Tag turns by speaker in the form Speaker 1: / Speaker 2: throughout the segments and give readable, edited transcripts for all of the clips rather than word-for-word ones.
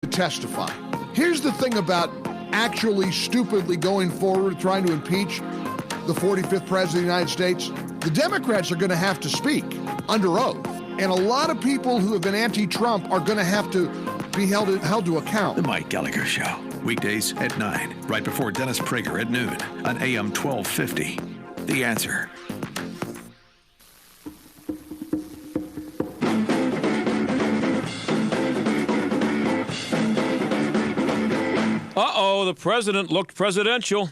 Speaker 1: to testify. Here's the thing about actually stupidly going forward trying to impeach the 45th president of the United States. The Democrats are going to have to speak under oath. And a lot of people who have been anti-Trump are going to have to be held to account.
Speaker 2: The Mike Gallagher Show, weekdays at 9, right before Dennis Prager at noon on AM 1250. The Answer.
Speaker 3: Uh-oh, the president looked presidential.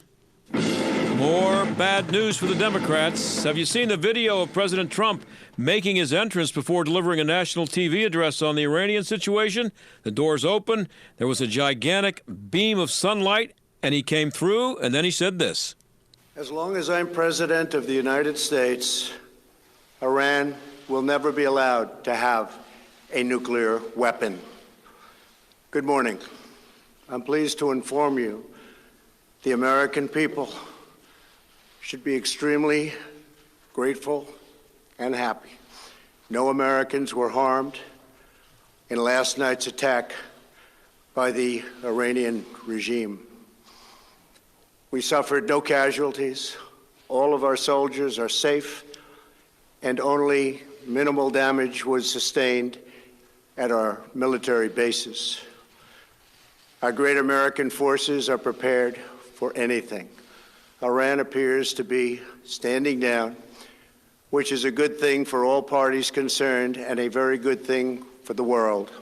Speaker 3: More bad news for the Democrats. Have you seen the video of President Trump making his entrance before delivering a national TV address on the Iranian situation? The doors open, there was a gigantic beam of sunlight, and he came through, and then he said this.
Speaker 4: As long as I'm president of the United States, Iran will never be allowed to have a nuclear weapon. Good morning. I'm pleased to inform you the American people should be extremely grateful and happy. No Americans were harmed in last night's attack by the Iranian regime. We suffered no casualties. All of our soldiers are safe, and only minimal damage was sustained at our military bases. Our great American forces are prepared for anything. Iran appears to be standing down, which is a good thing for all parties concerned and a very good thing for the world.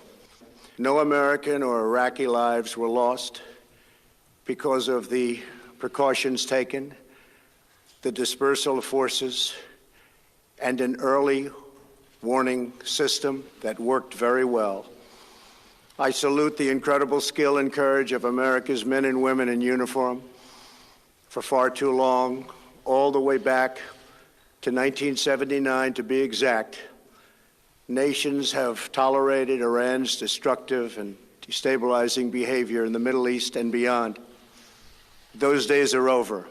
Speaker 4: No American or Iraqi lives were lost because of the precautions taken, the dispersal of forces, and an early warning system that worked very well. I salute the incredible skill and courage of America's men and women in uniform. For far too long, all the way back to 1979 to be exact, nations have tolerated Iran's destructive and destabilizing behavior in the Middle East and beyond. Those days are over.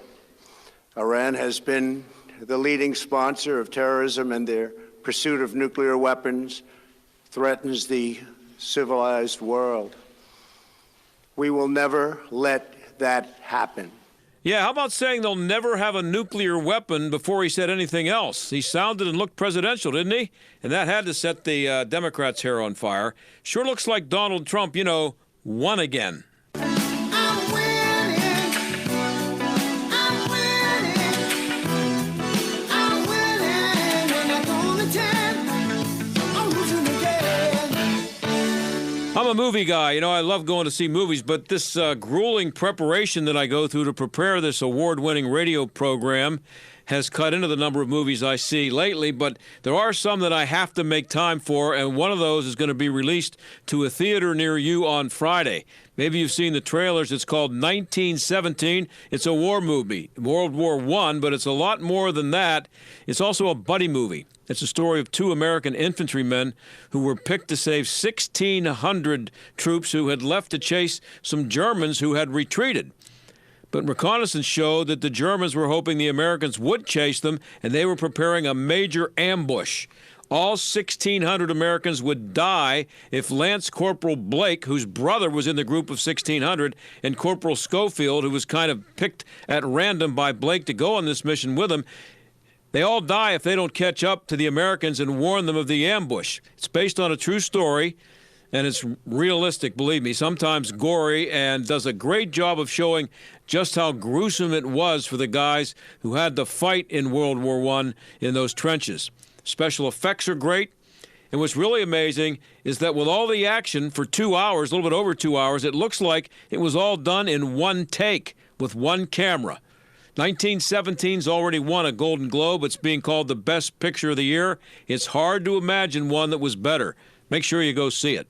Speaker 4: Iran has been the leading sponsor of terrorism, and their pursuit of nuclear weapons threatens the civilized world. We will never let that happen.
Speaker 3: Yeah, how about saying they'll never have a nuclear weapon before he said anything else? He sounded and looked presidential, didn't he? And that had to set the Democrats' hair on fire. Sure looks like Donald Trump, won again. I'm a movie guy. I love going to see movies, but this grueling preparation that I go through to prepare this award-winning radio program has cut into the number of movies I see lately, but there are some that I have to make time for, and one of those is going to be released to a theater near you on Friday. Maybe you've seen the trailers. It's called 1917. It's a war movie, World War I, but it's a lot more than that. It's also a buddy movie. It's a story of two American infantrymen who were picked to save 1,600 troops who had left to chase some Germans who had retreated. But reconnaissance showed that the Germans were hoping the Americans would chase them, and they were preparing a major ambush. All 1,600 Americans would die if Lance Corporal Blake, whose brother was in the group of 1,600, and Corporal Schofield, who was kind of picked at random by Blake to go on this mission with him, they all die if they don't catch up to the Americans and warn them of the ambush. It's based on a true story, and it's realistic, believe me, sometimes gory, and does a great job of showing just how gruesome it was for the guys who had to fight in World War I in those trenches. Special effects are great, and what's really amazing is that with all the action for 2 hours, a little bit over 2 hours, it looks like it was all done in one take with one camera. 1917's already won a Golden Globe. It's being called the best picture of the year. It's hard to imagine one that was better. Make sure you go see it.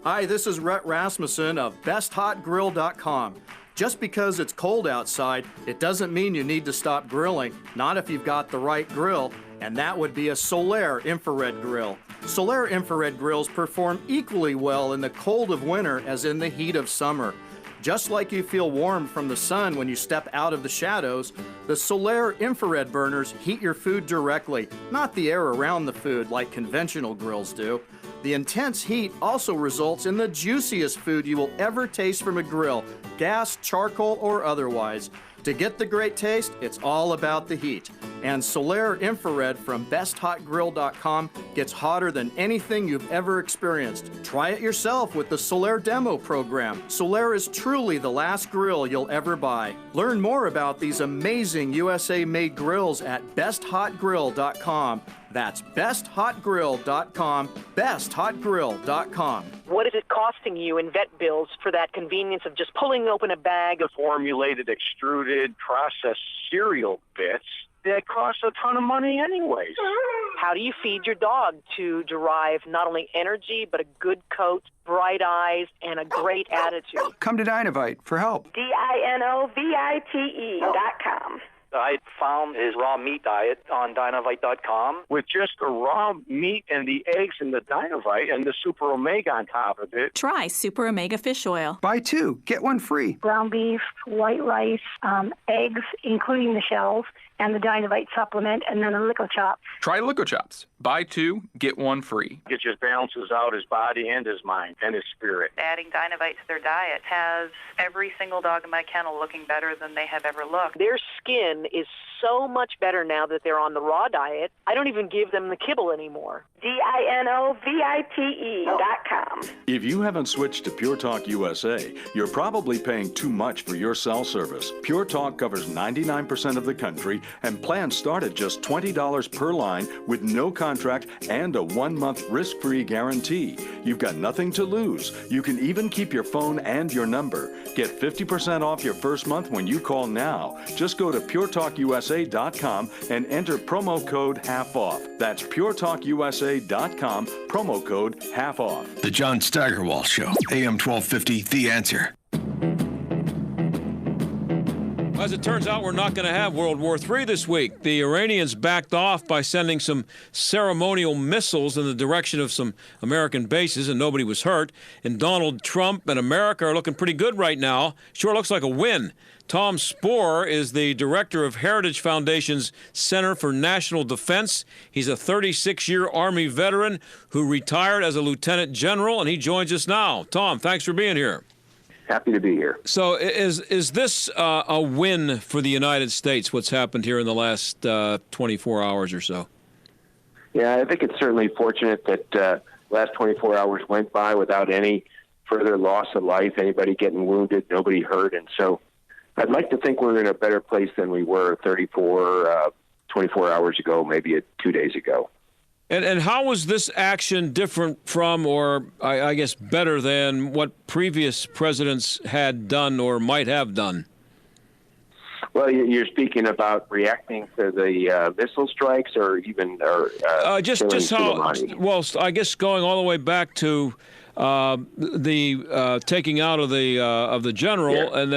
Speaker 5: Hi, this is Rhett Rasmussen of BestHotGrill.com. Just because it's cold outside, it doesn't mean you need to stop grilling, not if you've got the right grill, and that would be a Spoehr infrared grill. Spoehr infrared grills perform equally well in the cold of winter as in the heat of summer. Just like you feel warm from the sun when you step out of the shadows, the Spoehr infrared burners heat your food directly, not the air around the food like conventional grills do. The intense heat also results in the juiciest food you will ever taste from a grill, gas, charcoal, or otherwise. To get the great taste, it's all about the heat. And Spoehr infrared from besthotgrill.com gets hotter than anything you've ever experienced. Try it yourself with the Spoehr demo program. Spoehr is truly the last grill you'll ever buy. Learn more about these amazing USA-made grills at besthotgrill.com. That's besthotgrill.com, besthotgrill.com.
Speaker 6: What is it costing you in vet bills for that convenience of just pulling open a bag of
Speaker 7: formulated, extruded, processed cereal bits that cost a ton of money anyways?
Speaker 6: How do you feed your dog to derive not only energy, but a good coat, bright eyes, and a great attitude?
Speaker 8: Come to Dynovite for help.
Speaker 9: DINOVITE.com.
Speaker 7: I found his raw meat diet on Dynovite.com with just the raw meat and the eggs and the Dynovite and the Super Omega on top of it.
Speaker 10: Try Super Omega Fish Oil.
Speaker 8: Buy 2, get 1 free.
Speaker 9: Ground beef, white rice, eggs, including the shells, and the Dynovite supplement, and then a Lico Chops.
Speaker 11: Try Lico Chops. Buy 2, get 1 free.
Speaker 7: It just balances out his body and his mind and his spirit.
Speaker 12: Adding Dynovite to their diet has every single dog in my kennel looking better than they have ever looked.
Speaker 6: Their skin is so much better now that they're on the raw diet. I don't even give them the kibble anymore.
Speaker 9: DINOVITE.com.
Speaker 13: If you haven't switched to Pure Talk USA, you're probably paying too much for your cell service. Pure Talk covers 99% of the country, and plans start at just $20 per line with no contract and a 1-month risk-free guarantee. You've got nothing to lose. You can even keep your phone and your number. Get 50% off your first month when you call now. Just go to puretalkusa.com and enter promo code HALF-OFF. That's puretalkusa.com, promo code HALF-OFF.
Speaker 2: The John Steigerwald Show, AM 1250, The Answer.
Speaker 3: As it turns out, we're not going to have World War III this week. The Iranians backed off by sending some ceremonial missiles in the direction of some American bases, and nobody was hurt. And Donald Trump and America are looking pretty good right now. Sure looks like a win. Tom Spoehr is the director of Heritage Foundation's Center for National Defense. He's a 36-year Army veteran who retired as a lieutenant general, and he joins us now. Tom, thanks for being here.
Speaker 14: Happy to be here.
Speaker 3: So is this a win for the United States, what's happened here in the last 24 hours or so?
Speaker 14: Yeah, I think it's certainly fortunate that last 24 hours went by without any further loss of life, anybody getting wounded, nobody hurt. And so I'd like to think we're in a better place than we were 24 hours ago, maybe 2 days ago.
Speaker 3: And how was this action different from, or I guess better than, what previous presidents had done or might have done?
Speaker 14: Well, you're speaking about reacting to the missile strikes, or even
Speaker 3: just how? Well, I guess going all the way back to the taking out of the general, yeah. and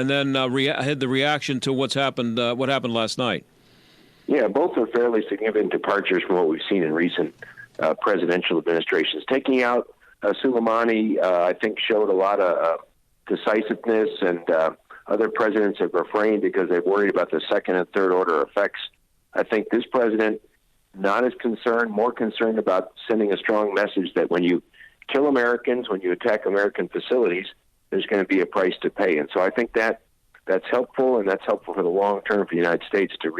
Speaker 3: then had the reaction to what happened last night.
Speaker 14: Yeah, both are fairly significant departures from what we've seen in recent presidential administrations. Taking out Soleimani, I think, showed a lot of decisiveness, and other presidents have refrained because they're worried about the second and third order effects. I think this president, not as concerned, more concerned about sending a strong message that when you kill Americans, when you attack American facilities, there's going to be a price to pay. And so I think that's helpful, and that's helpful for the long term for the United States to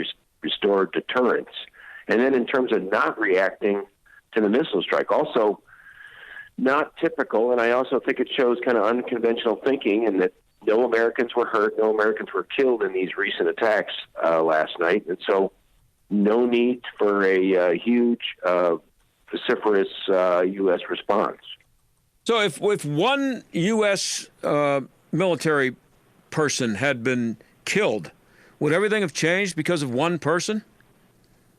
Speaker 14: restore deterrence. And then in terms of not reacting to the missile strike, also not typical, and I also think it shows kind of unconventional thinking, and that no Americans were hurt, no Americans were killed in these recent attacks last night, and so no need for a huge, vociferous U.S. response.
Speaker 3: So if one U.S. Military person had been killed, would everything have changed because of one person?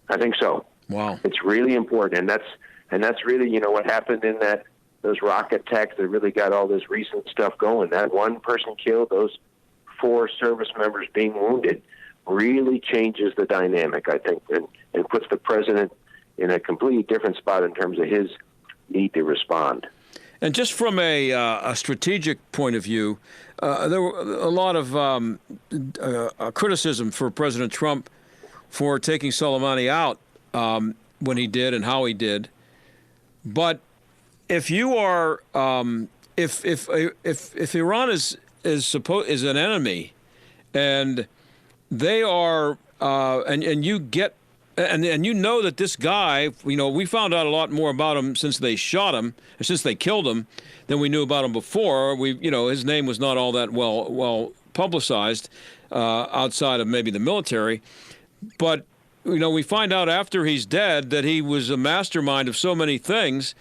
Speaker 14: I think so.
Speaker 3: Wow.
Speaker 14: It's really important, and that's really, what happened in those rocket attacks that really got all this recent stuff going. That one person killed, those 4 service members being wounded, really changes the dynamic, I think, and puts the president in a completely different spot in terms of his need to respond.
Speaker 3: And just from a strategic point of view, there were a lot of criticism for President Trump for taking Soleimani out when he did and how he did. But if you are if Iran is an enemy, and they are and you get and you know that this guy, we found out a lot more about him since they shot him, or since they killed him, than we knew about him before. His name was not all that well publicized outside of maybe the military, but we find out after he's dead that he was a mastermind of so many things.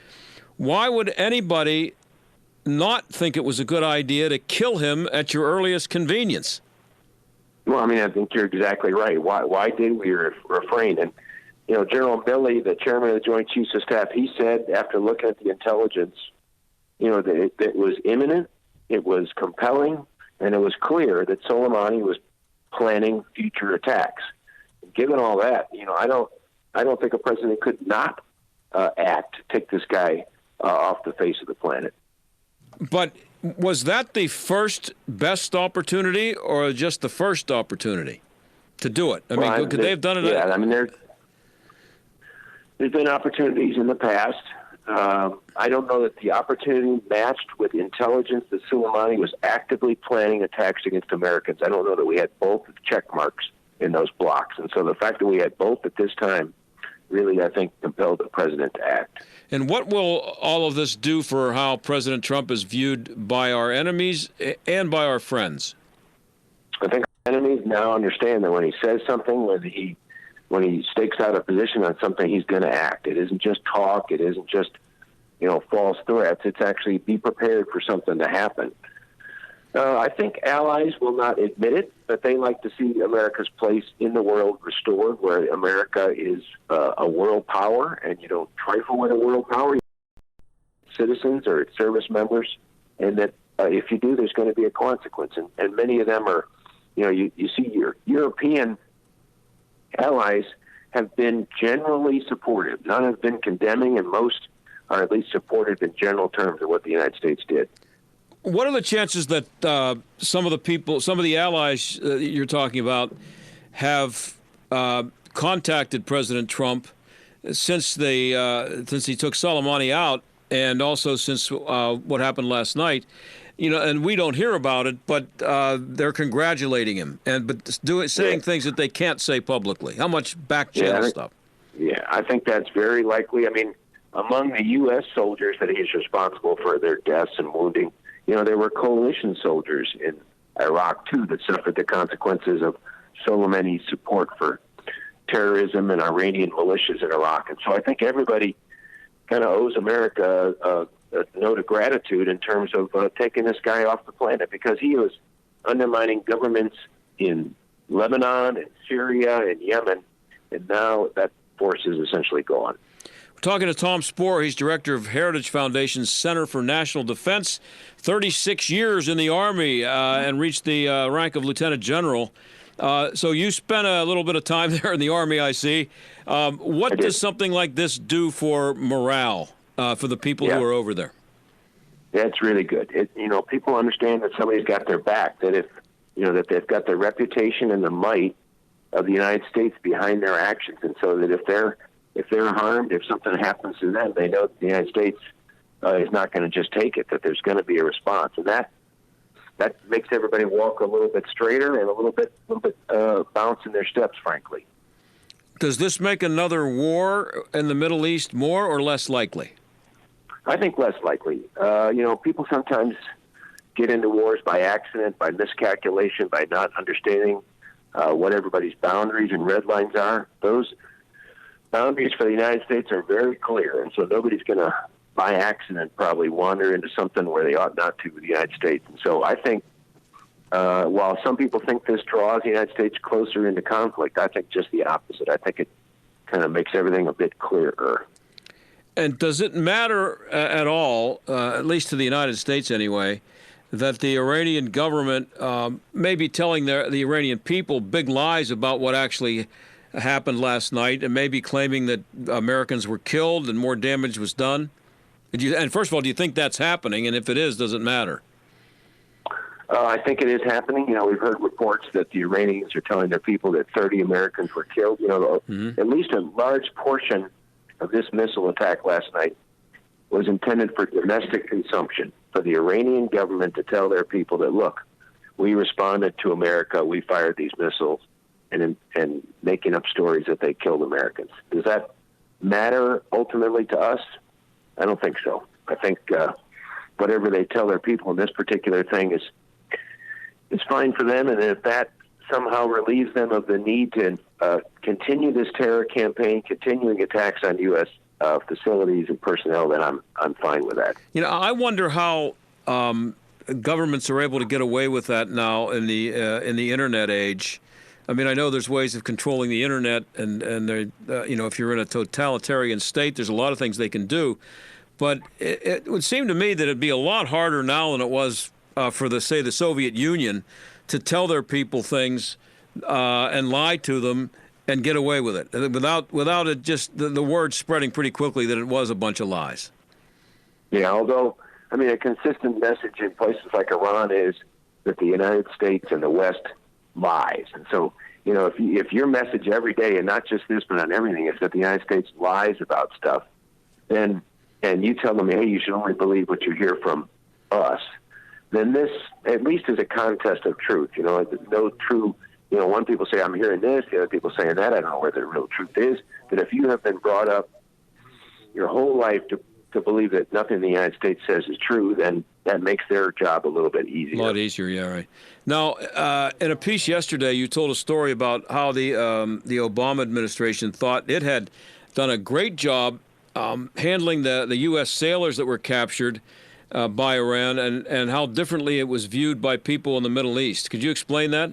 Speaker 3: Why would anybody not think it was a good idea to kill him at your earliest convenience?
Speaker 14: Well, I think you're exactly right. Why did we refrain? And, General Milley, the chairman of the Joint Chiefs of Staff, he said after looking at the intelligence, that it was imminent, it was compelling, and it was clear that Soleimani was planning future attacks. Given all that, I don't think a president could not take this guy off the face of the planet.
Speaker 3: But was that the first best opportunity, or just the first opportunity to do it? Could they have done it?
Speaker 14: Yeah, there's been opportunities in the past. I don't know that the opportunity matched with intelligence that Soleimani was actively planning attacks against Americans. I don't know that we had both check marks in those blocks. And so the fact that we had both at this time really, I think, compelled the president to act.
Speaker 3: And what will all of this do for how President Trump is viewed by our enemies and by our friends?
Speaker 14: I think our enemies now understand that when he says something, when he stakes out a position on something, he's going to act. It isn't just talk. It isn't just, false threats. It's actually be prepared for something to happen. I think allies will not admit it, but they like to see America's place in the world restored, where America is a world power, and you don't trifle with a world power. Citizens or its service members, and that if you do, there's going to be a consequence. And many of them are, you see your European allies have been generally supportive. None have been condemning, and most are at least supportive in general terms of what the United States did.
Speaker 3: What are the chances that some of the allies you're talking about, have contacted President Trump since he took Soleimani out, and also since what happened last night? And we don't hear about it, but they're congratulating him saying things that they can't say publicly. How much back channel stuff?
Speaker 14: Yeah, I think that's very likely. Among the U.S. soldiers that he's responsible for their deaths and wounding, there were coalition soldiers in Iraq, too, that suffered the consequences of Soleimani's support for terrorism and Iranian militias in Iraq. And so I think everybody kind of owes America a note of gratitude in terms of taking this guy off the planet, because he was undermining governments in Lebanon and Syria and Yemen, and now that force is essentially gone.
Speaker 3: We're talking to Tom Spoehr. He's director of Heritage Foundation's Center for National Defense, 36 years in the Army, and reached the rank of lieutenant general. So you spent a little bit of time there in the Army, I see. What does something like this do for morale for the people who are over there?
Speaker 14: That's really good. People understand that somebody's got their back, that that they've got the reputation and the might of the United States behind their actions, and so that if they're harmed, if something happens to them, they know that the United States is not going to just take it, that there's going to be a response. And that makes everybody walk a little bit straighter and a little bit bounce in their steps, frankly.
Speaker 3: Does this make another war in the Middle East more or less likely?
Speaker 14: I think less likely. People sometimes get into wars by accident, by miscalculation, by not understanding what everybody's boundaries and red lines are. Those boundaries for the United States are very clear, and so nobody's going to, by accident, probably wander into something where they ought not to with the United States. And so I think while some people think this draws the United States closer into conflict, I think just the opposite. I think it kind of makes everything a bit clearer.
Speaker 3: And does it matter at all, at least to the United States anyway, that the Iranian government may be telling the Iranian people big lies about what actually happened last night, and maybe claiming that Americans were killed and more damage was done? And first of all, do you think that's happening? And if it is, does it matter?
Speaker 14: I think it is happening. We've heard reports that the Iranians are telling their people that 30 Americans were killed. At least a large portion of this missile attack last night was intended for domestic consumption, for the Iranian government to tell their people that, look, we responded to America, we fired these missiles, and making up stories that they killed Americans. Does that matter ultimately to us? I don't think so. I think whatever they tell their people in this particular thing is fine for them, and if that somehow relieves them of the need to continue this terror campaign, continuing attacks on U.S. Facilities and personnel, then I'm fine with that.
Speaker 3: You know, I wonder how governments are able to get away with that now in the internet age. I mean, I know there's ways of controlling the internet, and if you're in a totalitarian state, there's a lot of things they can do. But it would seem to me that it'd be a lot harder now than it was for the Soviet Union to tell their people things and lie to them and get away with it without it just the word spreading pretty quickly that it was a bunch of lies.
Speaker 14: Yeah, although, I mean, a consistent message in places like Iran is that the United States and the West lies. And so, if your message every day, and not just this, but on everything, is that the United States lies about stuff, and you tell them, hey, you should only believe what you hear from us, then this at least is a contest of truth. No true, one people say, I'm hearing this, the other people saying that. I don't know where the real truth is. But if you have been brought up your whole life to believe that nothing the United States says is true, then that makes their job a little bit easier.
Speaker 3: A lot easier, yeah, right. Now, in a piece yesterday, you told a story about how the Obama administration thought it had done a great job handling the U.S. sailors that were captured by Iran, and how differently it was viewed by people in the Middle East. Could you explain that?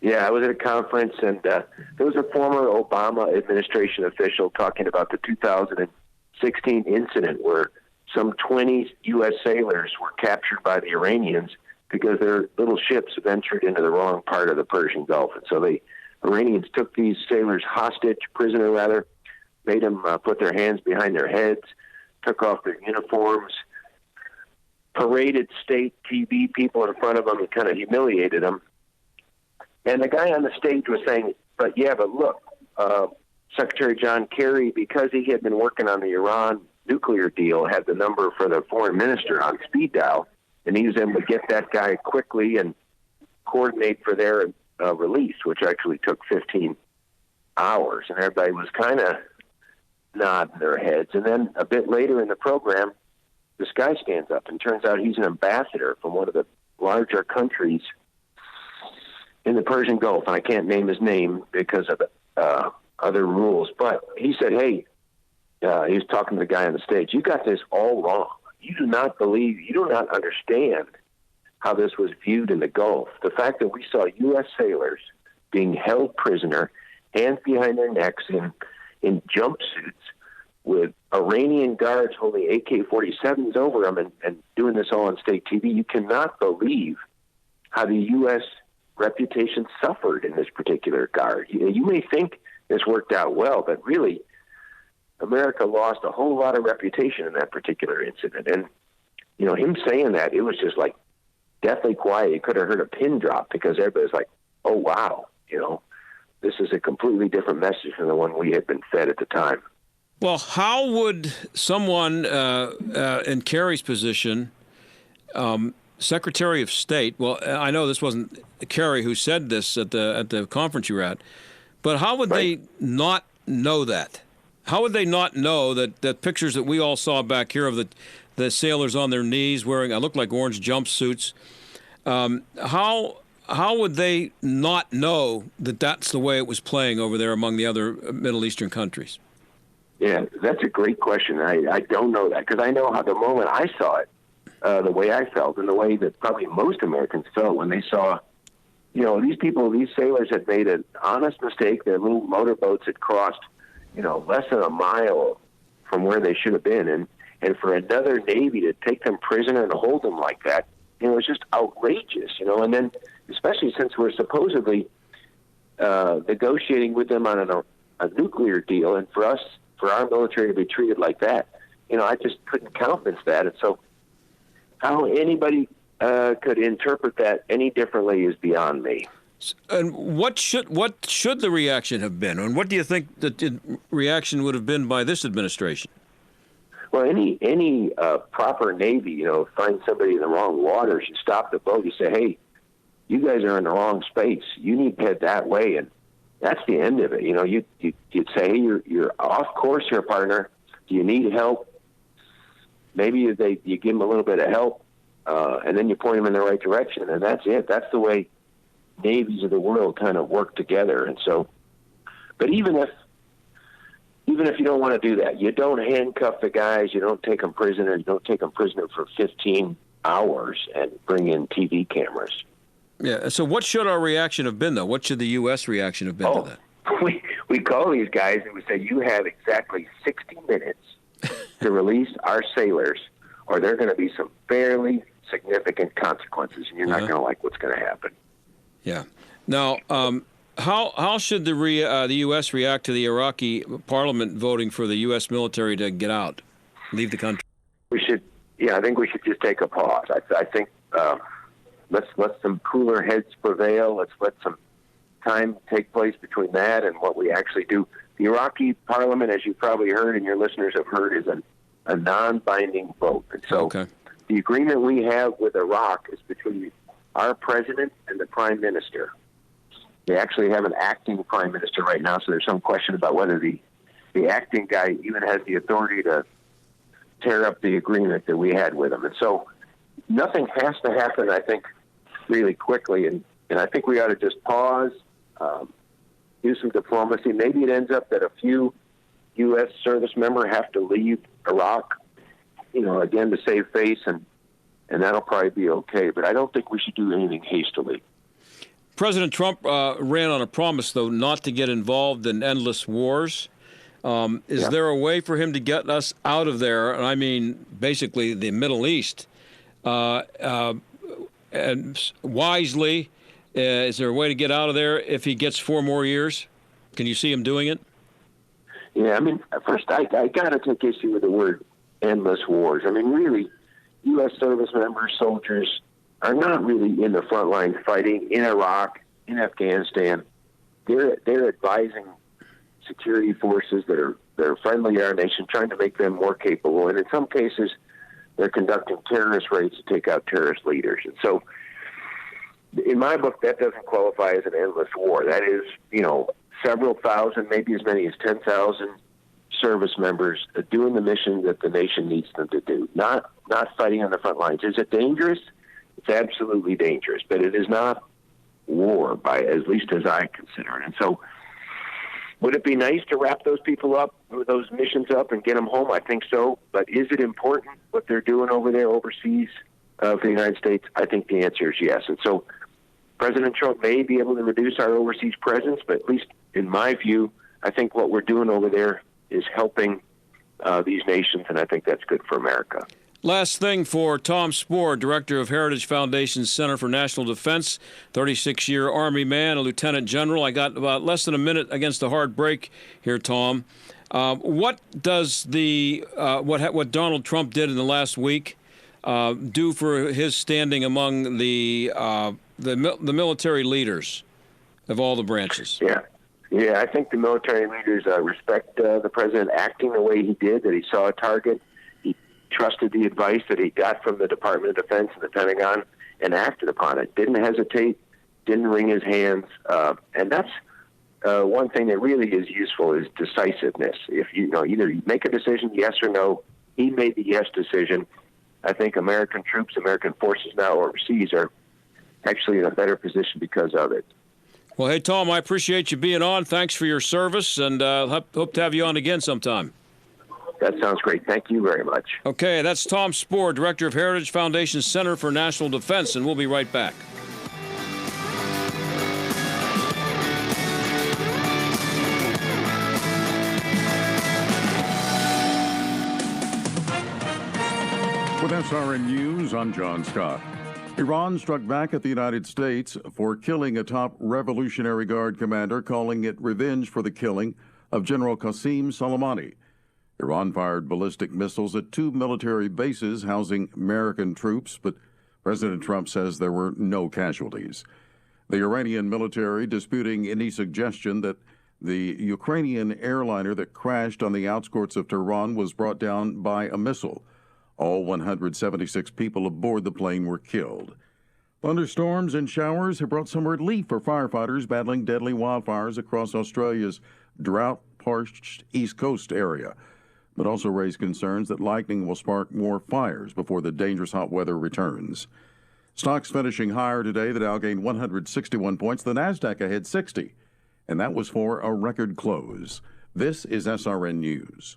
Speaker 14: Yeah, I was at a conference, and there was a former Obama administration official talking about the 2016 incident where some 20 U.S. sailors were captured by the Iranians because their little ships ventured into the wrong part of the Persian Gulf. And so the Iranians took these sailors prisoner rather, made them put their hands behind their heads, took off their uniforms, paraded state TV people in front of them and kind of humiliated them. And the guy on the stage was saying, but look, Secretary John Kerry, because he had been working on the Iran nuclear deal, had the number for the foreign minister on speed dial, and he was able to get that guy quickly and coordinate for their release, which actually took 15 hours. And everybody was kind of nodding their heads. And then a bit later in the program, this guy stands up, and turns out he's an ambassador from one of the larger countries in the Persian Gulf. And I can't name his name because of other rules. But he said, hey, he was talking to the guy on the stage, you got this all wrong. You do not understand how this was viewed in the Gulf. The fact that we saw U.S. sailors being held prisoner, hands behind their necks in jumpsuits, with Iranian guards holding AK-47s over them and doing this all on state TV, you cannot believe how the U.S. reputation suffered in this particular guard. You may think this worked out well, but really, America lost a whole lot of reputation in that particular incident. And, him saying that, it was just like deathly quiet. You could have heard a pin drop because everybody was like, oh, wow, this is a completely different message than the one we had been fed at the time.
Speaker 3: Well, how would someone in Kerry's position, Secretary of State, well, I know this wasn't Kerry who said this at the conference you were at, but how would they not know that? How would they not know that pictures that we all saw back here of the sailors on their knees wearing, looked like orange jumpsuits, how would they not know that that's the way it was playing over there among the other Middle Eastern countries?
Speaker 14: Yeah, that's a great question. I don't know that because I know how the moment I saw it, the way I felt and the way that probably most Americans felt when they saw, these sailors had made an honest mistake. Their little motorboats had crossed, less than a mile from where they should have been. And for another Navy to take them prisoner and hold them like that, it was just outrageous, And then, especially since we're supposedly negotiating with them on a nuclear deal, and for our military to be treated like that, I just couldn't countenance that. And so how anybody could interpret that any differently is beyond me.
Speaker 3: And what should the reaction have been? And what do you think the reaction would have been by this administration?
Speaker 14: Well, any proper Navy, find somebody in the wrong waters, you stop the boat, you say, hey, you guys are in the wrong space. You need to head that way, and that's the end of it. You'd say, hey, you're off course here, partner. Do you need help? Maybe you give them a little bit of help, and then you point them in the right direction, and that's it. That's the way navies of the world kind of work together. And so, but even if you don't want to do that, you don't handcuff the guys, you don't take them prisoner, for 15 hours and bring in TV cameras.
Speaker 3: Yeah. So what should our reaction have been, though? What should the U.S. reaction have been to that?
Speaker 14: We call these guys and we say, you have exactly 60 minutes to release our sailors, or there are going to be some fairly significant consequences, and you're not going to like what's going to happen.
Speaker 3: Yeah. Now, how should the U.S. react to the Iraqi parliament voting for the U.S. military to get out, leave the country?
Speaker 14: I think we should just take a pause. I think let's let some cooler heads prevail. Let's let some time take place between that and what we actually do. The Iraqi parliament, as you probably heard and your listeners have heard, is a non-binding vote. And so the agreement we have with Iraq is between our president and the prime minister. They actually have an acting prime minister right now, so there's some question about whether the acting guy even has the authority to tear up the agreement that we had with him. And so nothing has to happen, I think, really quickly. And I think we ought to just pause, do some diplomacy. Maybe it ends up that a few U.S. service members have to leave Iraq, again, to save face, and that'll probably be okay. But I don't think we should do anything hastily.
Speaker 3: President Trump ran on a promise, though, not to get involved in endless wars. Is there a way for him to get us out of there? And I mean, basically, the Middle East. And wisely, is there a way to get out of there if he gets 4 more years? Can you see him doing it?
Speaker 14: Yeah, I mean, first, I got to take issue with the word endless wars. I mean, really, U.S. service members, soldiers, are not really in the front lines fighting in Iraq, in Afghanistan. They're advising security forces that are friendly to our nation, trying to make them more capable. And in some cases, they're conducting terrorist raids to take out terrorist leaders. And so, in my book, that doesn't qualify as an endless war. That is, several thousand, maybe as many as 10,000 service members doing the mission that the nation needs them to do, not fighting on the front lines. Is it dangerous? It's absolutely dangerous, but it is not war, by at least as I consider it. And so, would it be nice to wrap those people up, those missions up, and get them home? I think so. But is it important what they're doing over there overseas for the United States? I think the answer is yes. And so President Trump may be able to reduce our overseas presence, but at least in my view, I think what we're doing over there is helping these nations, and I think that's good for America.
Speaker 3: Last thing for Tom Spoehr, director of Heritage Foundation's Center for National Defense, 36-year Army man, a lieutenant general. I got about less than a minute against a hard break here, Tom. What does what Donald Trump did in the last week do for his standing among the military leaders of all the branches?
Speaker 14: Yeah, I think the military leaders respect the president acting the way he did, that he saw a target. He trusted the advice that he got from the Department of Defense and the Pentagon and acted upon it. Didn't hesitate, didn't wring his hands. And that's one thing that really is useful is decisiveness. If either you make a decision, yes or no. He made the yes decision. I think American troops, American forces now overseas are actually in a better position because of it.
Speaker 3: Well, hey, Tom, I appreciate you being on. Thanks for your service, and hope to have you on again sometime.
Speaker 14: That sounds great. Thank you very much.
Speaker 3: Okay, that's Tom Spoehr, director of Heritage Foundation's Center for National Defense, and we'll be right back.
Speaker 15: With SRN News, I'm John Scott. Iran struck back at the United States for killing a top Revolutionary Guard commander, calling it revenge for the killing of General Qasem Soleimani. Iran fired ballistic missiles at 2 military bases housing American troops, but President Trump says there were no casualties. The Iranian military disputing any suggestion that The Ukrainian airliner that crashed on the outskirts of Tehran was brought down by a missile. All 176 people aboard the plane were killed. Thunderstorms and showers have brought some relief for firefighters battling deadly wildfires across Australia's drought-parched East Coast area, but also raised concerns that lightning will spark more fires before the dangerous hot weather returns. Stocks finishing higher today. The Dow gained 161 points. The Nasdaq ahead 60, and that was for a record close. This is SRN News.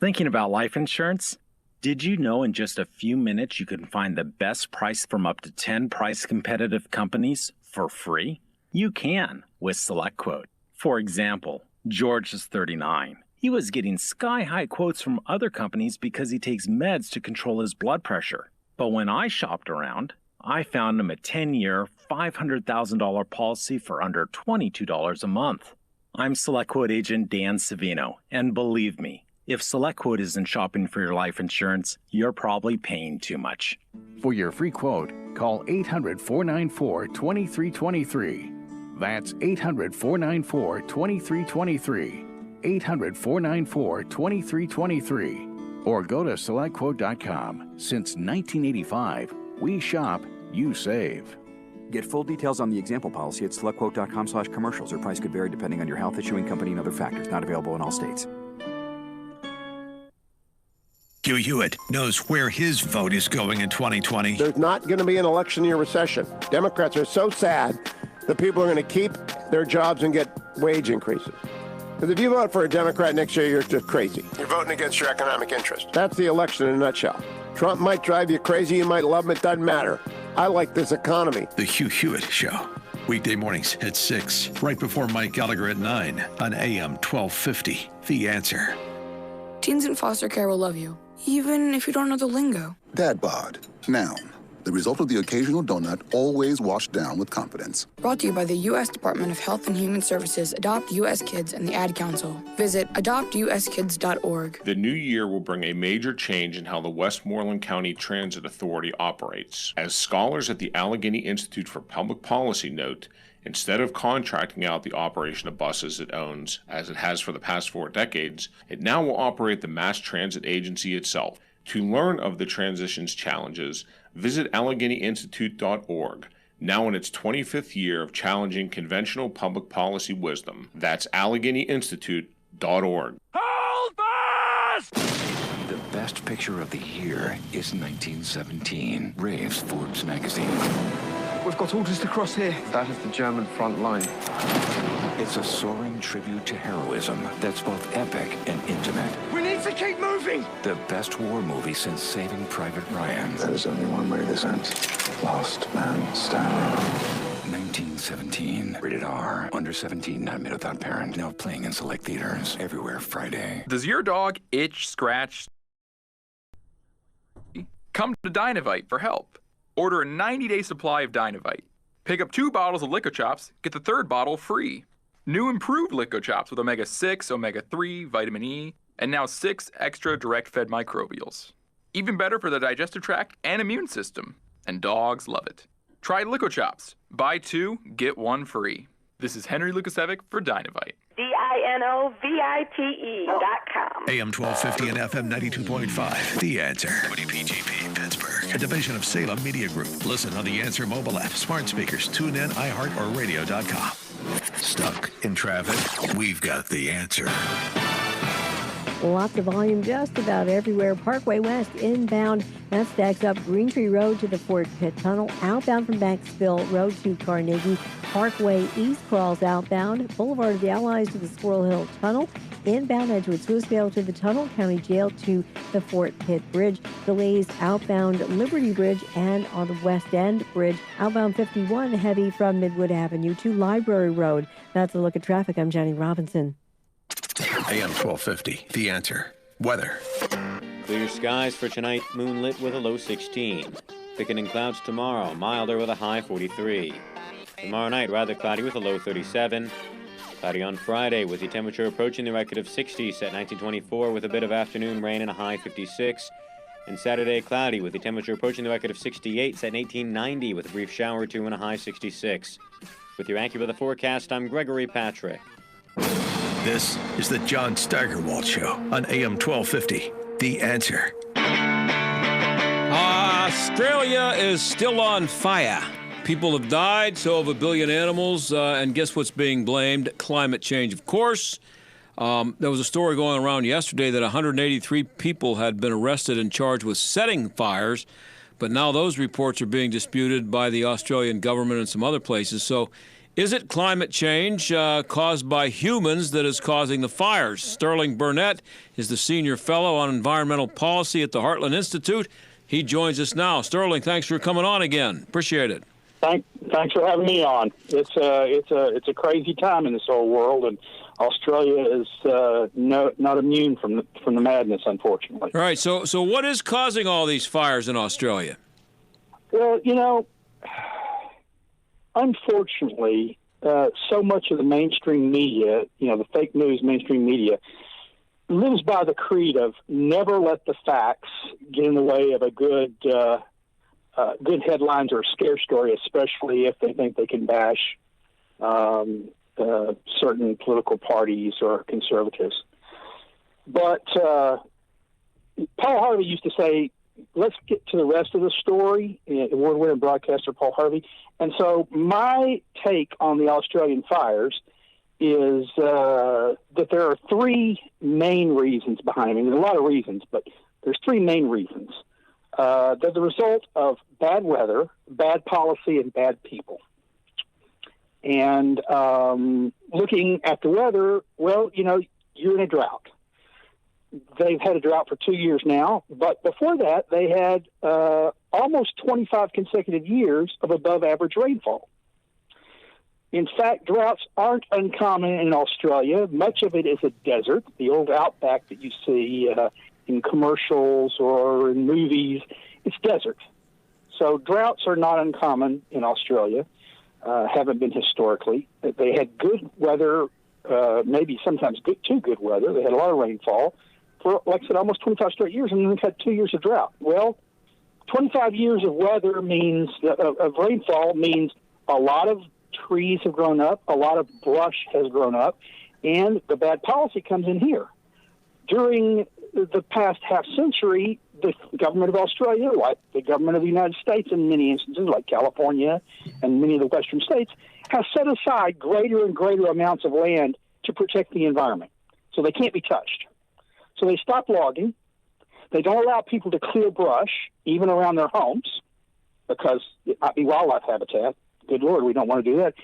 Speaker 16: Thinking about life insurance? Did you know in just a few minutes you can find the best price from up to 10 price-competitive companies for free? You can with SelectQuote. For example, George is 39. He was getting sky-high quotes from other companies because he takes meds to control his blood pressure. But when I shopped around, I found him a 10-year, $500,000 policy for under $22 a month. I'm SelectQuote agent Dan Savino, and believe me, if SelectQuote isn't shopping for your life insurance, you're probably paying too much.
Speaker 17: For your free quote, call 800-494-2323. That's 800-494-2323. 800-494-2323. Or go to SelectQuote.com. Since 1985, we shop, you save.
Speaker 18: Get full details on the example policy at SelectQuote.com/commercials. Or price could vary depending on your health, issuing company, and other factors. Not available in all states.
Speaker 2: Hugh Hewitt knows where his vote is going in 2020.
Speaker 19: There's not going to be an election year recession. Democrats are so sad that people are going to keep their jobs and get wage increases. Because if you vote for a Democrat next year, you're just crazy. You're voting against your economic interest. That's the election in a nutshell. Trump might drive you crazy. You might love him. It doesn't matter. I like this economy.
Speaker 2: The Hugh Hewitt Show. Weekday mornings at 6, right before Mike Gallagher at 9 on AM 1250. The Answer.
Speaker 20: Teens in foster care will love you, even if you don't know the lingo.
Speaker 21: Dad bod. Noun. The result of the occasional donut, always washed down with confidence.
Speaker 20: Brought to you by the U.S. Department of Health and Human Services, Adopt U.S. Kids, and the Ad Council. Visit adoptuskids.org.
Speaker 22: The new year will bring a major change in how the Westmoreland County Transit Authority operates. As scholars at the Allegheny Institute for Public Policy note, instead of contracting out the operation of buses it owns, as it has for the past 4 decades, it now will operate the mass transit agency itself. To learn of the transition's challenges, visit AlleghenyInstitute.org, now in its 25th year of challenging conventional public policy wisdom. That's AlleghenyInstitute.org.
Speaker 23: Hold fast!
Speaker 24: The best picture of the year is 1917, Rave's Forbes magazine.
Speaker 23: We've got orders to cross here. That is the German front line.
Speaker 24: It's a soaring tribute to heroism that's both epic and intimate.
Speaker 23: We need to keep moving!
Speaker 24: The best war movie since Saving Private Ryan.
Speaker 23: There's only one way this ends. Last man standing.
Speaker 24: 1917. Rated R. Under 17, not admitted without parent. Now playing in select theaters everywhere Friday.
Speaker 11: Does your dog itch, scratch? Come to Dynavite for help. Order a 90-day supply of Dynavite. Pick up 2 bottles of Lico Chops, get the 3rd bottle free. New improved Lico Chops with omega-6, omega-3, vitamin E, and now 6 extra direct-fed microbials. Even better for the digestive tract and immune system. And dogs love it. Try Lico Chops. Buy 2, get 1 free. This is Henry Lukasevic for Dynavite.
Speaker 2: DINOVITE.com. AM 1250 and FM 92.5. The Answer. WPGP Pittsburgh. A division of Salem Media Group. Listen on the Answer mobile app, smart speakers, tune in, iHeart, or radio.com. Stuck in traffic? We've got the answer.
Speaker 25: Lots of volume just about everywhere. Parkway West inbound, that stacks up Green Tree Road to the Fort Pitt Tunnel. Outbound from Banksville Road to Carnegie. Parkway East crawls outbound. Boulevard of the Allies to the Squirrel Hill Tunnel. Inbound Edgewood-Swissvale to the Tunnel. County Jail to the Fort Pitt Bridge. Delays outbound Liberty Bridge and on the West End Bridge. Outbound 51 heavy from Midwood Avenue to Library Road. That's a look at traffic. I'm Jenny Robinson.
Speaker 2: AM 1250, The Answer. Weather.
Speaker 26: Clear skies for tonight, moonlit with a low 16. Thickening clouds tomorrow, milder with a high 43. Tomorrow night, rather cloudy with a low 37. Cloudy on Friday with the temperature approaching the record of 60, set 1924 with a bit of afternoon rain and a high 56. And Saturday, cloudy with the temperature approaching the record of 68, set 1890 with a brief shower or 2 and a high 66. With your AccuWeather forecast, I'm Gregory Patrick.
Speaker 2: This is the John Steigerwald Show on AM 1250. The Answer.
Speaker 3: Australia is still on fire. People have died, so have a billion animals, and guess what's being blamed? Climate change, of course. There was a story going around yesterday that 183 people had been arrested and charged with setting fires, but now those reports are being disputed by the Australian government and some other places. So is it climate change caused by humans that is causing the fires? Sterling Burnett is the senior fellow on environmental policy at the Heartland Institute. He joins us now. Sterling, thanks for coming on again. Appreciate it.
Speaker 1: Thanks for having me on. It's a crazy time in this whole world, and Australia is not immune from the madness, unfortunately.
Speaker 3: All right. So what is causing all these fires in Australia?
Speaker 1: Well, unfortunately, so much of the mainstream media, the fake news mainstream media, lives by the creed of never let the facts get in the way of a good headlines or a scare story, especially if they think they can bash certain political parties or conservatives. But Paul Harvey used to say, let's get to the rest of the story, award-winning broadcaster Paul Harvey. And so my take on the Australian fires is that there are three main reasons behind it. I mean, there's a lot of reasons, but there's three main reasons. They're the result of bad weather, bad policy, and bad people. And looking at the weather, well, you're in a drought. They've had a drought for 2 years now, but before that, they had almost 25 consecutive years of above-average rainfall. In fact, droughts aren't uncommon in Australia. Much of it is a desert, the old outback that you see in commercials or in movies. It's desert. So droughts are not uncommon in Australia, haven't been historically. They had good weather, maybe sometimes too good weather. They had a lot of rainfall for, like I said, almost 25 straight years, and then they've had 2 years of drought. Well, 25 years of weather means, of rainfall means a lot of trees have grown up, a lot of brush has grown up, and the bad policy comes in here. During the past half century, the government of Australia, like the government of the United States in many instances, like California and many of the western states, has set aside greater and greater amounts of land to protect the environment. So they can't be touched. So they stop logging. They don't allow people to clear brush, even around their homes, because it might be wildlife habitat. Good Lord, we don't want to do that.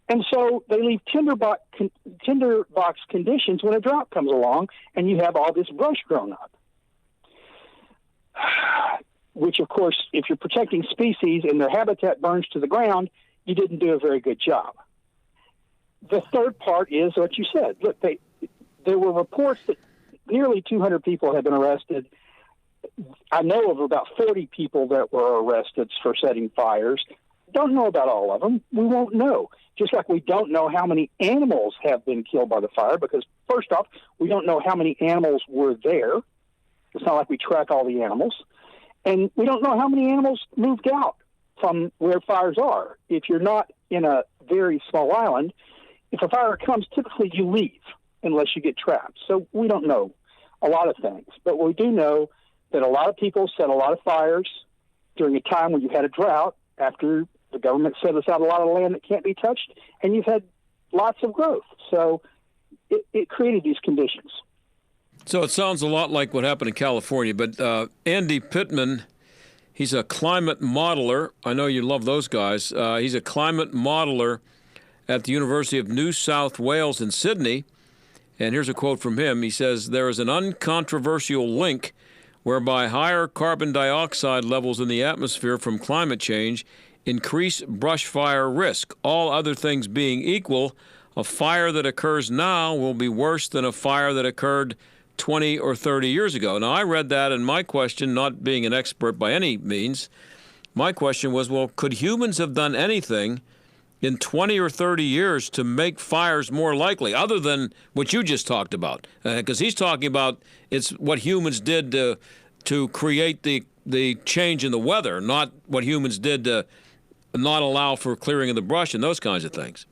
Speaker 1: And so they leave tinderbox conditions when a drought comes along and you have all this brush grown up. Which, of course, if you're protecting species and their habitat burns to the ground, you didn't do a very good job. The third part is what you said. Look, there were reports that nearly 200 people have been arrested. I know of about 40 people that were arrested for setting fires. Don't know about all of them. We won't know. Just like we don't know how many animals have been killed by the fire, because first off, we don't know how many animals were there. It's not like we track all the animals. And we don't know how many animals moved out from where fires are. If you're not in a very small island, if a fire comes, typically you leave unless you get trapped. So we don't know a lot of things. But we do know that a lot of people set a lot of fires during a time when you had a drought after the government set aside a lot of land that can't be touched, and you've had lots of growth. So it created these conditions.
Speaker 3: So it sounds a lot like what happened in California, but Andy Pittman, he's a climate modeler. I know you love those guys. He's a climate modeler at the University of New South Wales in Sydney. And here's a quote from him. He says, "There is an uncontroversial link whereby higher carbon dioxide levels in the atmosphere from climate change increase brush fire risk. All other things being equal, a fire that occurs now will be worse than a fire that occurred 20 or 30 years ago." Now, I read that, and my question, not being an expert by any means, my question was, well, could humans have done anything in 20 or 30 years to make fires more likely, other than what you just talked about? Because he's talking about it's what humans did to create the change in the weather, not what humans did to not allow for clearing of the brush and those kinds of things.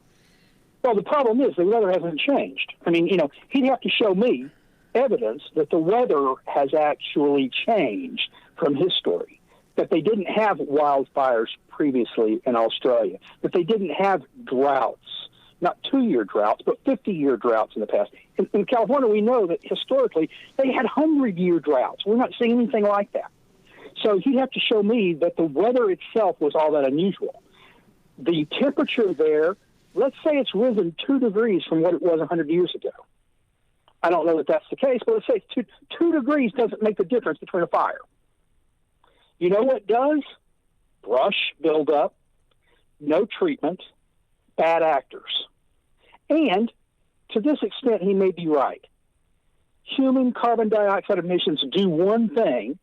Speaker 1: Well, the problem is the weather hasn't changed. I mean, he'd have to show me evidence that the weather has actually changed from his story, that they didn't have wildfires previously in Australia, that they didn't have droughts, not 2-year droughts, but 50-year droughts in the past. In California, we know that historically they had 100-year droughts. We're not seeing anything like that. So he'd have to show me that the weather itself was all that unusual. The temperature there, let's say it's risen 2 degrees from what it was 100 years ago. I don't know that that's the case, but let's say it's 2 degrees doesn't make the difference between a fire. You know what does? Brush buildup, no treatment, bad actors. And to this extent, he may be right. Human carbon dioxide emissions do one thing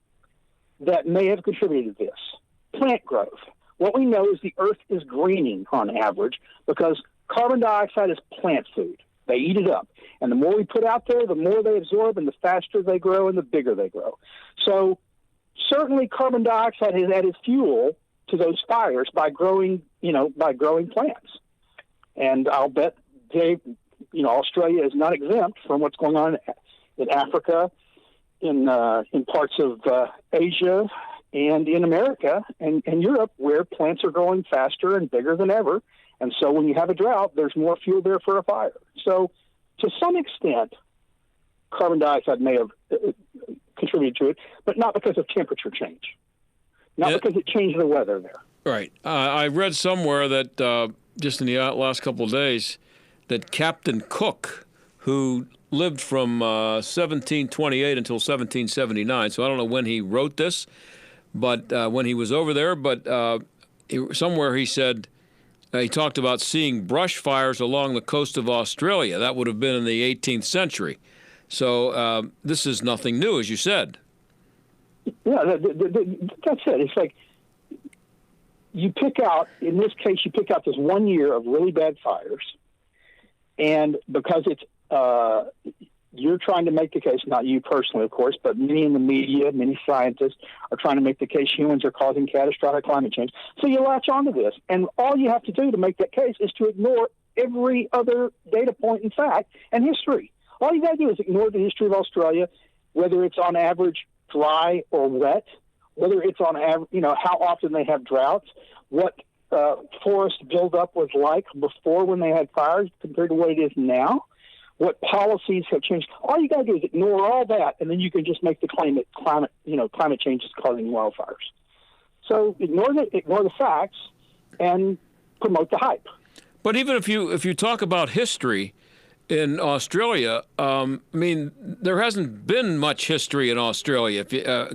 Speaker 1: that may have contributed to this: plant growth. What we know is the earth is greening on average because carbon dioxide is plant food. They eat it up. And the more we put out there, the more they absorb, and the faster they grow and the bigger they grow. So certainly carbon dioxide has added fuel to those fires by growing plants. And I'll bet Australia is not exempt from what's going on in Africa, in parts of Asia, and in America and Europe, where plants are growing faster and bigger than ever. And so when you have a drought, there's more fuel there for a fire. So to some extent, carbon dioxide may have contributed to it, but not because of temperature change. Not because it changed the weather there.
Speaker 3: Right. I read somewhere that just in the last couple of days that Captain Cook, who lived from 1728 until 1779, so I don't know when he wrote this, but when he was over there, but somewhere he said, he talked about seeing brush fires along the coast of Australia. That would have been in the 18th century. So this is nothing new, as you said.
Speaker 1: Yeah, that's it. It's like you pick out, in this case, you pick out this 1 year of really bad fires, and because it's you're trying to make the case, not you personally, of course, but many in the media, many scientists are trying to make the case humans are causing catastrophic climate change. So you latch onto this, and all you have to do to make that case is to ignore every other data point and fact and history. All you got to do is ignore the history of Australia, whether it's on average dry or wet, whether it's on average, how often they have droughts, what forest buildup was like before when they had fires compared to what it is now, what policies have changed. All you got to do is ignore all that, and then you can just make the claim that climate change is causing wildfires. So ignore the facts and promote the hype.
Speaker 3: But even if you talk about history in Australia, there hasn't been much history in Australia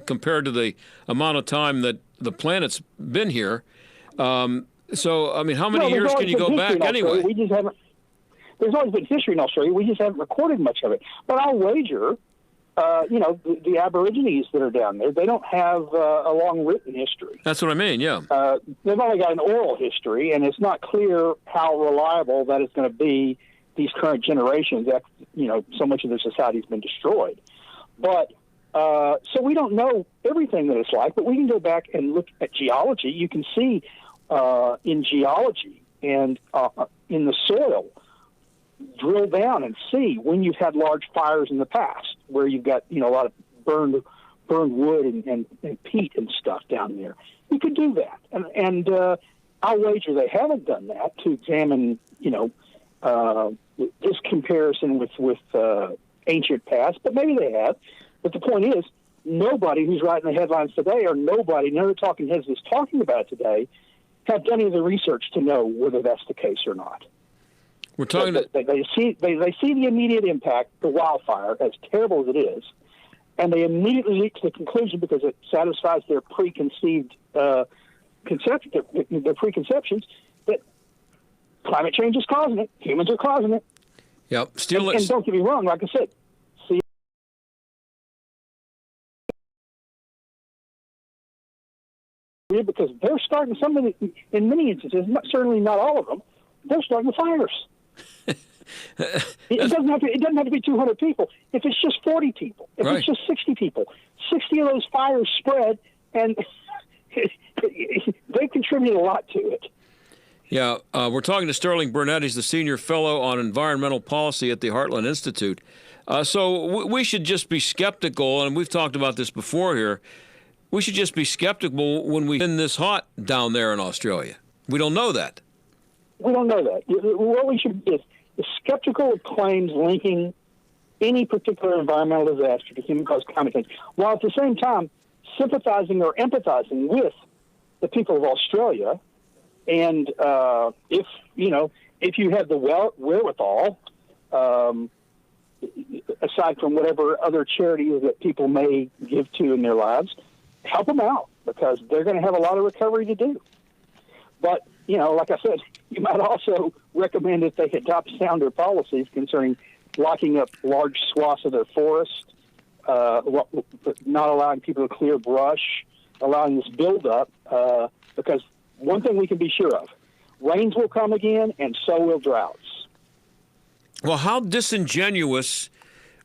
Speaker 3: compared to the amount of time that the planet's been here. So, how many years can you go back anyway?
Speaker 1: We just haven't. There's always been history in Australia. We just haven't recorded much of it. But I'll wager, the Aborigines that are down there, they don't have a long written history.
Speaker 3: That's what I mean, yeah.
Speaker 1: They've only got an oral history, and it's not clear how reliable that is going to be these current generations. That, so much of their society has been destroyed. But so we don't know everything that it's like, but we can go back and look at geology. You can see in geology and in the soil, drill down and see when you've had large fires in the past, where you've got a lot of burned wood and peat and stuff down there. You could do that, and I'll wager they haven't done that to examine this comparison with ancient past, but maybe they have. But the point is, nobody who's writing the headlines today, or none of the talking heads that's talking about it today, have done any of the research to know whether that's the case or not.
Speaker 3: We're talking.
Speaker 1: They see the immediate impact, the wildfire, as terrible as it is, and they immediately leap to the conclusion because it satisfies their preconceived their preconceptions that climate change is causing it. Humans are causing it.
Speaker 3: Yep.
Speaker 1: And don't get me wrong. Like I said, because they're starting in many instances, certainly not all of them, they're starting the fires. It doesn't have to be 200 people. If it's just 40 people, if it's just 60 people, 60 of those fires spread, and they contribute a lot to it.
Speaker 3: Yeah, we're talking to Sterling Burnett. He's the Senior Fellow on Environmental Policy at the Heartland Institute. So we should just be skeptical, and we've talked about this before here. We should just be skeptical when we in this hot down there in Australia. We don't know that.
Speaker 1: We don't know that. What we should be is skeptical of claims linking any particular environmental disaster to human-caused climate change, while at the same time sympathizing or empathizing with the people of Australia. And if you have the wherewithal, aside from whatever other charities that people may give to in their lives, help them out, because they're going to have a lot of recovery to do. But, like I said, you might also recommend that they adopt sounder policies concerning locking up large swaths of their forest, not allowing people to clear brush, allowing this buildup, because one thing we can be sure of, rains will come again, and so will droughts.
Speaker 3: Well, how disingenuous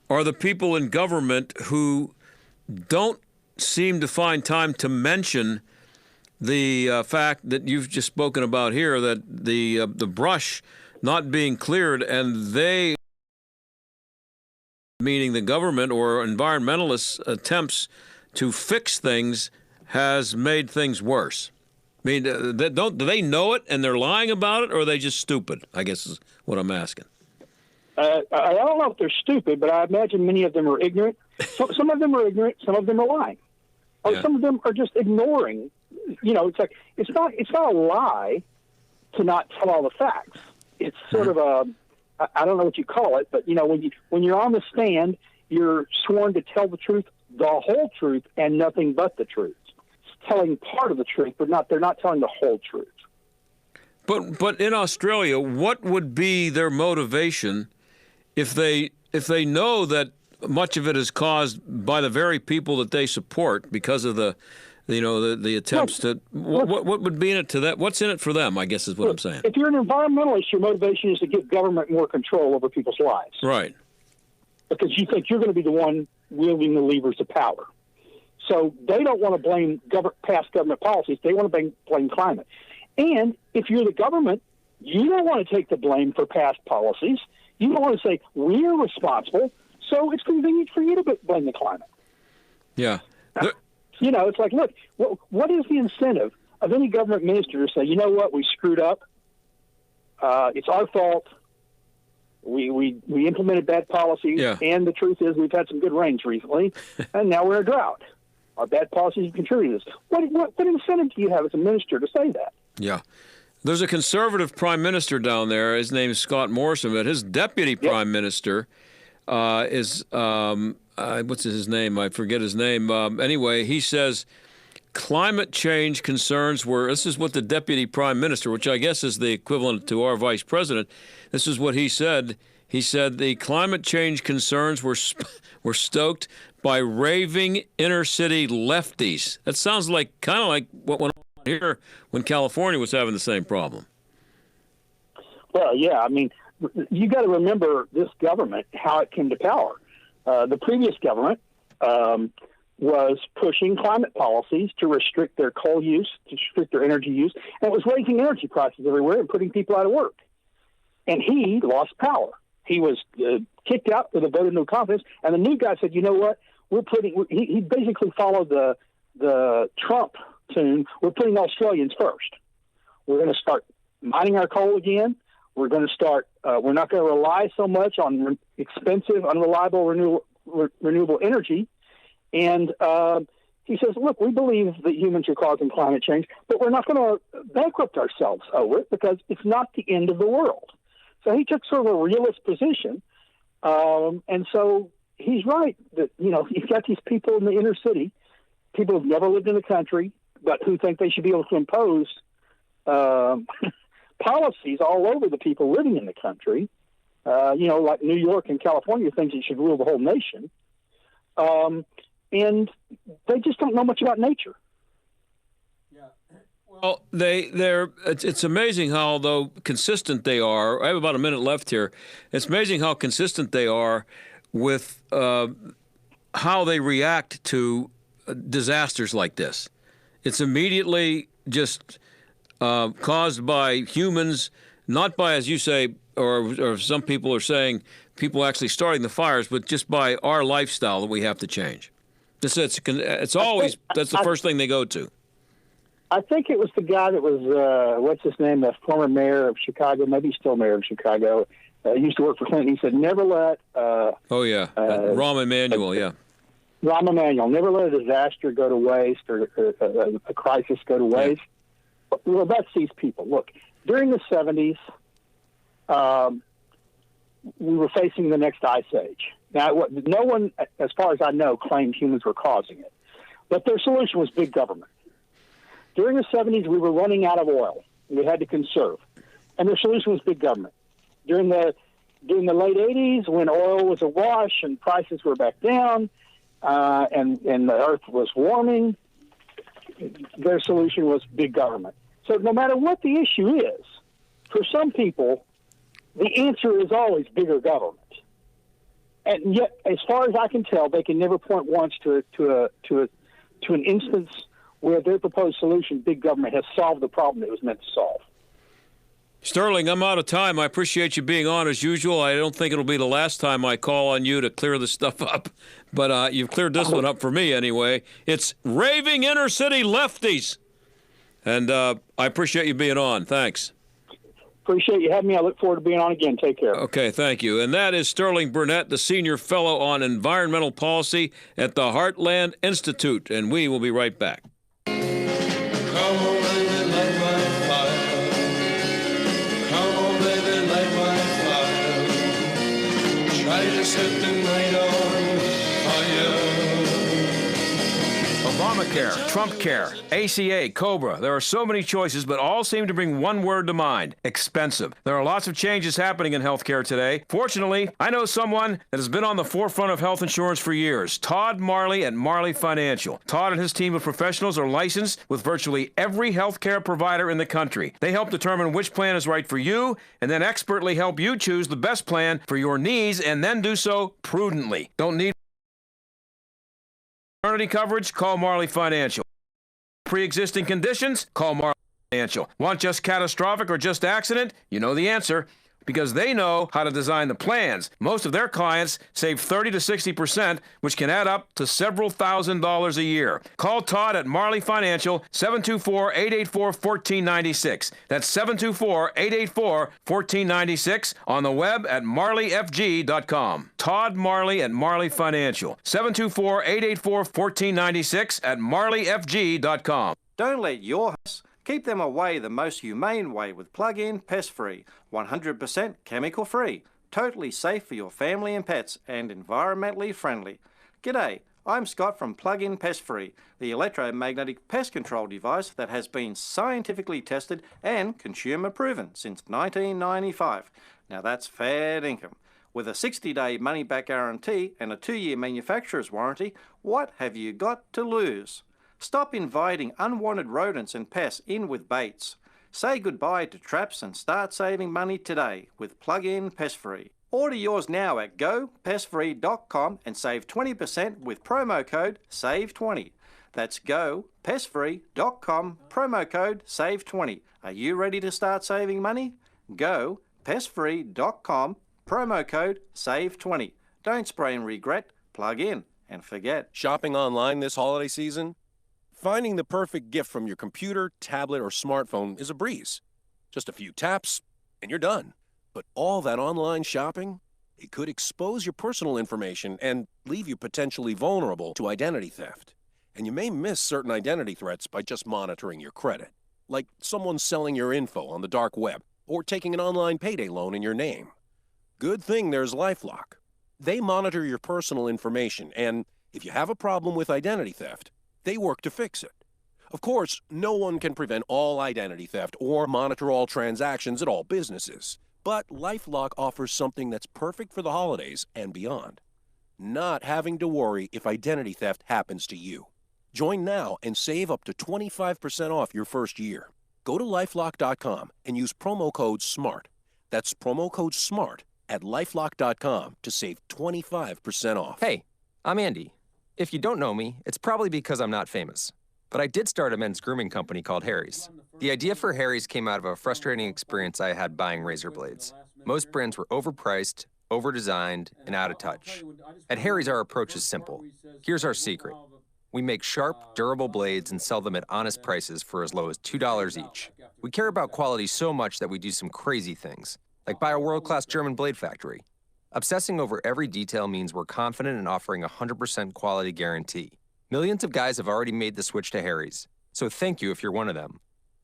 Speaker 3: are the people in government who don't seem to find time to mention the fact that you've just spoken about here, that the brush not being cleared, and they, meaning the government or environmentalists' attempts to fix things, has made things worse. I mean, do they know it and they're lying about it, or are they just stupid, I guess is what I'm asking.
Speaker 1: I don't know if they're stupid, but I imagine many of them are ignorant. Some of them are ignorant, some of them are lying. Or some of them are just ignoring. It's like it's not a lie to not tell all the facts. It's sort of I don't know what you call it, but when you're on the stand, you're sworn to tell the truth, the whole truth, and nothing but the truth. Telling part of the truth, but they're not telling the whole truth.
Speaker 3: But in Australia, what would be their motivation if they know that much of it is caused by the very people that they support because of the attempts to what would be in it to that? What's in it for them, I guess is what I'm saying.
Speaker 1: If you're an environmentalist, your motivation is to give government more control over people's lives.
Speaker 3: Right.
Speaker 1: Because you think you're going to be the one wielding the levers of power. So they don't want to blame past government policies. They want to blame climate. And if you're the government, you don't want to take the blame for past policies. You don't want to say, we're responsible, so it's convenient for you to blame the climate.
Speaker 3: Yeah.
Speaker 1: It's like, look, what is the incentive of any government minister to say, you know what, we screwed up. It's our fault. We implemented bad policies, and the truth is we've had some good rains recently, and now we're in a drought. Our bad policies have contributed to this. What incentive do you have as a minister to say that?
Speaker 3: Yeah. There's a conservative prime minister down there. His name is Scott Morrison, but his deputy prime minister is, what's his name? I forget his name. Anyway, he says climate change concerns were, this is what the deputy prime minister, which I guess is the equivalent to our vice president, this is what he said. He said the climate change concerns were stoked by raving inner-city lefties. That sounds kind of like what went on here when California was having the same problem.
Speaker 1: Well, yeah, I mean, you got to remember this government, how it came to power. The previous government was pushing climate policies to restrict their coal use, to restrict their energy use, and it was raising energy prices everywhere and putting people out of work. And he lost power. He was kicked out with a vote of no confidence, and the new guy said, you know what, he basically followed the Trump tune, we're putting Australians first. We're going to start mining our coal again. We're going to start, we're not going to rely so much on expensive, unreliable, renewable energy. And he says, look, we believe that humans are causing climate change, but we're not going to bankrupt ourselves over it because it's not the end of the world. So he took sort of a realist position. And so he's right that, you've got these people in the inner city, people who've never lived in the country, but who think they should be able to impose policies all over the people living in the country, like New York and California think it should rule the whole nation. And they just don't know much about nature.
Speaker 3: Well, it's amazing how, though, consistent they are. I have about a minute left here. It's amazing how consistent they are with how they react to disasters like this. It's immediately just caused by humans, not by, as you say, or some people are saying, people actually starting the fires, but just by our lifestyle that we have to change. It's always, that's the first thing they go to.
Speaker 1: I think it was the guy that was, what's his name, the former mayor of Chicago, maybe he's still mayor of Chicago. Used to work for Clinton. He said, never let...
Speaker 3: Rahm Emanuel,
Speaker 1: Rahm Emanuel, never let a disaster go to waste or a crisis go to waste. Yeah. Well, that's these people. Look, during the 70s, we were facing the next ice age. Now, no one, as far as I know, claimed humans were causing it. But their solution was big government. During the 70s, we were running out of oil. We had to conserve. And their solution was big government. During the late 80s, when oil was awash and prices were back down, and the earth was warming, their solution was big government. So no matter what the issue is, for some people, the answer is always bigger government. And yet, as far as I can tell, they can never point once to an instance where their proposed solution, big government, has solved the problem it was meant to solve.
Speaker 3: Sterling, I'm out of time. I appreciate you being on as usual. I don't think it'll be the last time I call on you to clear this stuff up, but you've cleared this one up for me anyway. It's raving inner city lefties. And I appreciate you being on. Thanks.
Speaker 1: Appreciate you having me. I look forward to being on again. Take care.
Speaker 3: Okay, thank you. And that is Sterling Burnett, the Senior Fellow on Environmental Policy at the Heartland Institute. And we will be right back.
Speaker 4: Come on, baby, light my fire. Come on, baby, light my fire. Try to set the night on fire.
Speaker 5: Obamacare, Trumpcare, ACA, COBRA. There are so many choices, but all seem to bring one word to mind: expensive. There are lots of changes happening in healthcare today. Fortunately, I know someone that has been on the forefront of health insurance for years: Todd Marley at Marley Financial. Todd and his team of professionals are licensed with virtually every healthcare provider in the country. They help determine which plan is right for you and then expertly help you choose the best plan for your needs, and then do so prudently. Don't need maternity coverage? Call Marley Financial. Pre-existing conditions? Call Marley Financial. Want just catastrophic or just accident? You know the answer, because they know how to design the plans. Most of their clients save 30 to 60%, which can add up to several $1,000s a year. Call Todd at Marley Financial, 724-884-1496. That's 724-884-1496, on the web at marleyfg.com. Todd Marley at Marley Financial, 724-884-1496 at marleyfg.com.
Speaker 7: Don't let your house keep them away the most humane way with plug-in pest-free, 100% chemical-free, totally safe for your family and pets, and environmentally friendly. G'day, I'm Scott from Plug-in Pest-Free, the electromagnetic pest control device that has been scientifically tested and consumer-proven since 1995. Now that's fair income. With a 60-day money-back guarantee and a 2-year manufacturer's warranty, what have you got to lose? Stop inviting unwanted rodents and pests in with baits. Say goodbye to traps and start saving money today with Plug-in Pest-Free. Order yours now at gopestfree.com and save 20% with promo code SAVE20. That's gopestfree.com, promo code SAVE20. Are you ready to start saving money? Gopestfree.com, promo code SAVE20. Don't spray and regret, plug in and forget.
Speaker 8: Shopping online this holiday season? Finding the perfect gift from your computer, tablet, or smartphone is a breeze. Just a few taps, and you're done. But all that online shopping, it could expose your personal information and leave you potentially vulnerable to identity theft. And you may miss certain identity threats by just monitoring your credit, like someone selling your info on the dark web or taking an online payday loan in your name. Good thing there's LifeLock. They monitor your personal information, and if you have a problem with identity theft, they work to fix it. Of course, no one can prevent all identity theft or monitor all transactions at all businesses. But LifeLock offers something that's perfect for the holidays and beyond: not having to worry if identity theft happens to you. Join now and save up to 25% off your first year. Go to LifeLock.com and use promo code SMART. That's promo code SMART at LifeLock.com to save 25% off.
Speaker 10: Hey, I'm Andy. If you don't know me, it's probably because I'm not famous.
Speaker 6: But I did start a men's grooming company called Harry's. The idea for Harry's came out of a frustrating experience I had buying razor blades. Most brands were overpriced, over-designed, and out of touch. At Harry's, our approach is simple. Here's our secret. We make sharp, durable blades and sell them at honest prices for as low as $2 each. We care about quality so much that we do some crazy things, like buy a world-class German blade factory. Obsessing over every detail means we're confident in offering a 100% quality guarantee. Millions of guys have already made the switch to Harry's, so thank you if you're one of them.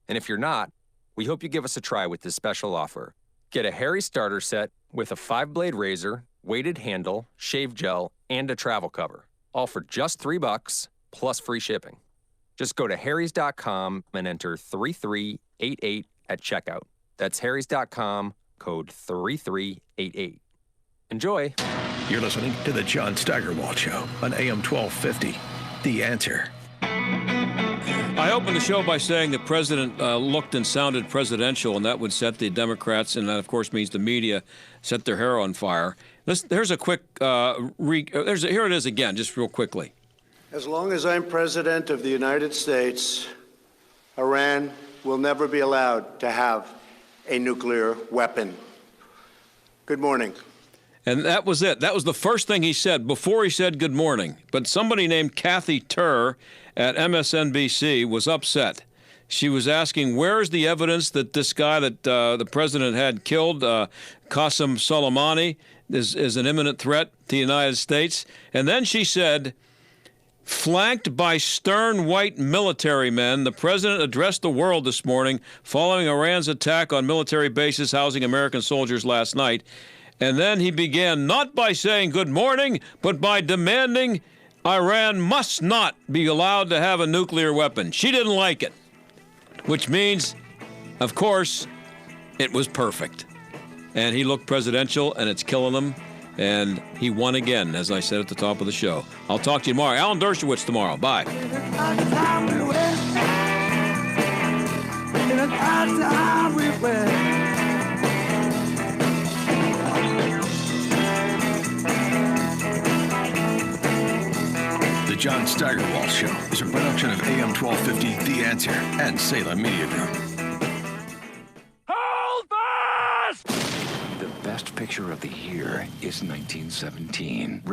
Speaker 6: And if you're not, we hope you give us a try with this special offer. Get a Harry's starter set with a 5-blade razor, weighted handle, shave gel, and a travel cover, all for just $3 plus free shipping. Just go to harrys.com and enter 3388 at checkout. That's harrys.com, code 3388. Enjoy.
Speaker 2: You're listening to the John Steigerwald Show on AM 1250. The Answer.
Speaker 3: I opened the show by saying the president looked and sounded presidential, and that would set the Democrats, and that, of course, means the media, set their hair on fire. Here's a quick, here it is again, just real quickly.
Speaker 9: As long as I'm president of the United States, Iran will never be allowed to have a nuclear weapon. Good morning.
Speaker 3: And that was it. That was the first thing he said before he said good morning. But somebody named Kathy Turr at MSNBC was upset. She was asking, where's the evidence that this guy that the president had killed, Qasem Soleimani, is an imminent threat to the United States? And then she said, flanked by stern white military men, the president addressed the world this morning following Iran's attack on military bases housing American soldiers last night. And then he began not by saying good morning, but by demanding Iran must not be allowed to have a nuclear weapon. She didn't like it, which means, of course, it was perfect. And he looked presidential, and it's killing him. And he won again, as I said at the top of the show. I'll talk to you tomorrow. Alan Dershowitz tomorrow. Bye.
Speaker 2: The John Steigerwald Show is a production of AM 1250, The Answer, and Salem Media Group.
Speaker 24: The best picture of the year is 1917.